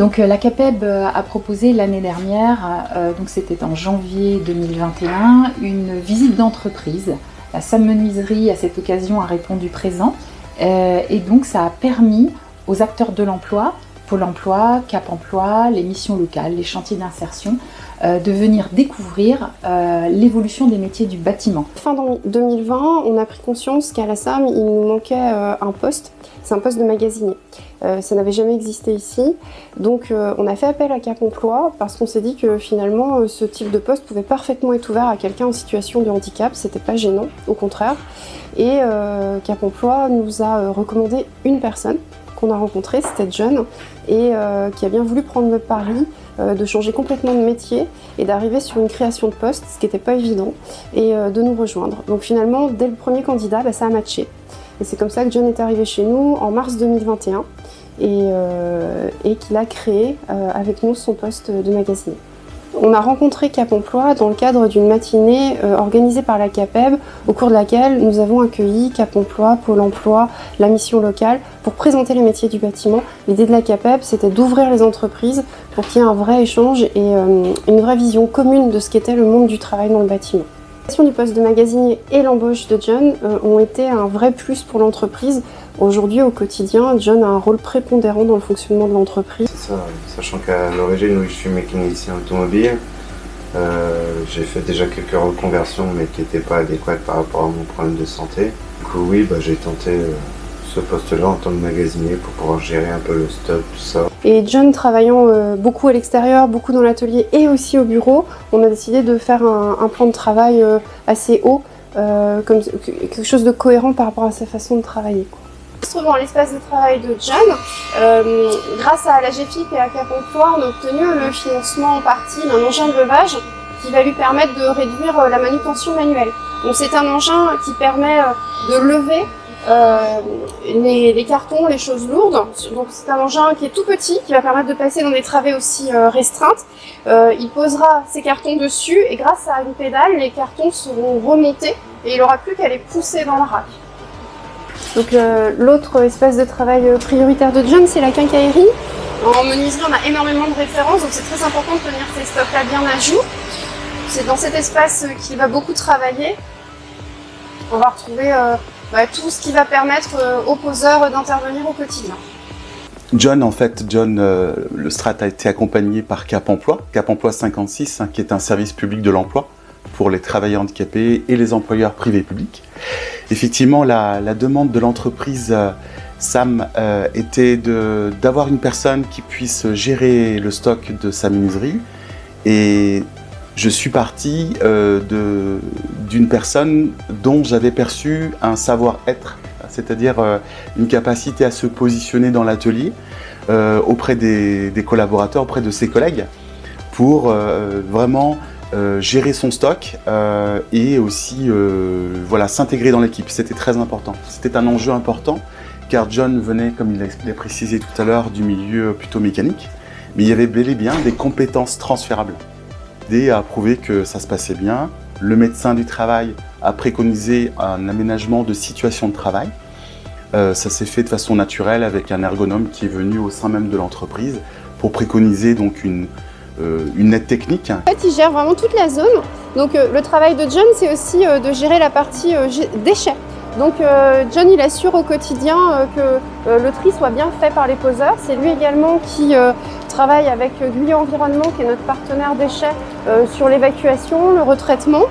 Donc la CAPEB a proposé l'année dernière, donc c'était en janvier 2021, une visite d'entreprise. La Sam Menuiserie à cette occasion a répondu présent et donc ça a permis aux acteurs de l'emploi, Pôle emploi, Cap emploi, les missions locales, les chantiers d'insertion, de venir découvrir l'évolution des métiers du bâtiment. Fin 2020, on a pris conscience qu'à la SAM, il nous manquait un poste. C'est un poste de magasinier. Ça n'avait jamais existé ici. Donc on a fait appel à Cap emploi parce qu'on s'est dit que finalement ce type de poste pouvait parfaitement être ouvert à quelqu'un en situation de handicap. C'était pas gênant, au contraire. Et Cap emploi nous a recommandé une personne qu'on a rencontrée, c'était John, et qui a bien voulu prendre le pari de changer complètement de métier et d'arriver sur une création de poste, ce qui n'était pas évident, et de nous rejoindre. Donc finalement, dès le premier candidat, ça a matché. Et c'est comme ça que John est arrivé chez nous en mars 2021 et qu'il a créé avec nous son poste de magasinier. On a rencontré Cap emploi dans le cadre d'une matinée organisée par la CAPEB, au cours de laquelle nous avons accueilli Cap emploi, Pôle emploi, la mission locale, pour présenter les métiers du bâtiment. L'idée de la CAPEB, c'était d'ouvrir les entreprises pour qu'il y ait un vrai échange et une vraie vision commune de ce qu'était le monde du travail dans le bâtiment. La création du poste de magasinier et l'embauche de John ont été un vrai plus pour l'entreprise. Aujourd'hui, au quotidien, John a un rôle prépondérant dans le fonctionnement de l'entreprise. C'est ça, sachant qu'à l'origine, oui, je suis mécanicien automobile. J'ai fait déjà quelques reconversions, mais qui n'étaient pas adéquates par rapport à mon problème de santé. Du coup, oui, j'ai tenté ce poste-là en tant que magasinier pour pouvoir gérer un peu le stock, tout ça. Et John travaillant beaucoup à l'extérieur, beaucoup dans l'atelier et aussi au bureau, on a décidé de faire un plan de travail assez haut, comme quelque chose de cohérent par rapport à sa façon de travailler. On se trouve dans l'espace de travail de John. Grâce à la GFIP et à Cap emploi, on a obtenu le financement en partie d'un engin de levage qui va lui permettre de réduire la manutention manuelle. Donc c'est un engin qui permet de lever les cartons, les choses lourdes. Donc c'est un engin qui est tout petit, qui va permettre de passer dans des travées aussi restreintes. Il posera ses cartons dessus et grâce à une pédale, les cartons seront remontés et il n'aura plus qu'à les pousser dans le rack. Donc l'autre espace de travail prioritaire de John, c'est la quincaillerie. En menuiserie, on a énormément de références, donc c'est très important de tenir ces stocks-là bien à jour. C'est dans cet espace qu'il va beaucoup travailler. On va retrouver tout ce qui va permettre aux poseurs d'intervenir au quotidien. John, le Strat a été accompagné par Cap emploi 56, qui est un service public de l'emploi pour les travailleurs handicapés et les employeurs privés publics. Effectivement, la demande de l'entreprise SAM était d'avoir une personne qui puisse gérer le stock de sa menuiserie, et je suis parti d'une personne dont j'avais perçu un savoir-être, c'est-à-dire une capacité à se positionner dans l'atelier auprès des collaborateurs, auprès de ses collègues, pour vraiment gérer son stock et aussi s'intégrer dans l'équipe. C'était très important. C'était un enjeu important car John venait, comme il l'a précisé tout à l'heure, du milieu plutôt mécanique, mais il y avait bel et bien des compétences transférables. L'idée a prouvé que ça se passait bien. Le médecin du travail a préconisé un aménagement de situation de travail. Ça s'est fait de façon naturelle avec un ergonome qui est venu au sein même de l'entreprise pour préconiser donc une aide technique. En fait, il gère vraiment toute la zone. Donc le travail de John, c'est aussi de gérer la partie déchets. Donc John, il assure au quotidien que le tri soit bien fait par les poseurs. C'est lui également qui travaille avec Guyot Environnement, qui est notre partenaire déchets, sur l'évacuation, le retraitement.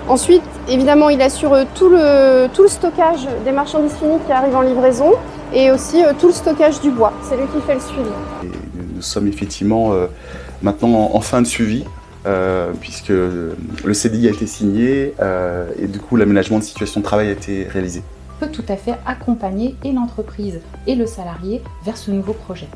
Ensuite, évidemment, il assure tout le stockage des marchandises finies qui arrivent en livraison et aussi tout le stockage du bois. C'est lui qui fait le suivi. Et nous sommes effectivement maintenant en fin de suivi, puisque le CDI a été signé et du coup l'aménagement de situation de travail a été réalisé. On peut tout à fait accompagner et l'entreprise et le salarié vers ce nouveau projet.